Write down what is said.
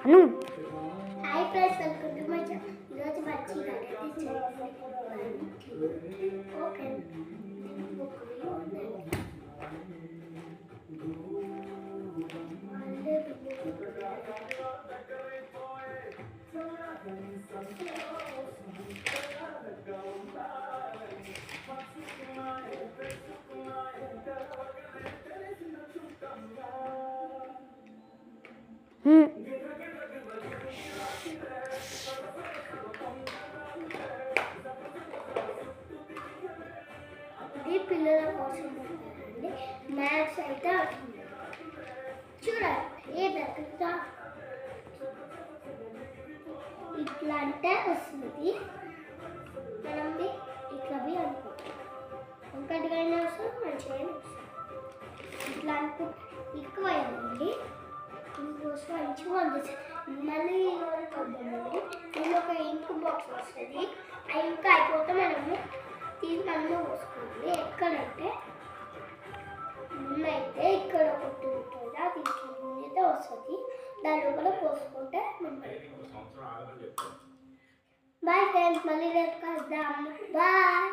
Anu hi friends, welcome to my channel. ఈరోజు మంచి okay ఇది పిల్లల కోసం అండి. మ్యాథ్స్ అయితే చూడాలి ఏ దక్కుతా ఇట్లా అంటే వస్తుంది. మనం ఇట్లా అనుకుంటాం, ఇంకటిగా వస్తుంది, మంచిగా వస్తుంది. ఇట్లా అనుకుంటే ఎక్కువ అయిందండి. ఇంకోసం మంచిగా ఉంటుంది. మళ్ళీ వద్దామండి. దీనిలో ఒక ఇంక్ బాక్స్ వస్తుంది. ఆ ఇంక్ అయిపోతే మనము దీనికన్నా పోసుకోండి. ఎక్కడంటే ముందైతే ఇక్కడ ఒకటి ఉంటుంది, అది ముందైతే వస్తుంది. దాని లోపల పోసుకుంటే బాయ్ ఫ్రెండ్స్, మళ్ళీ రేపు కలుద్దాం. బాయ్.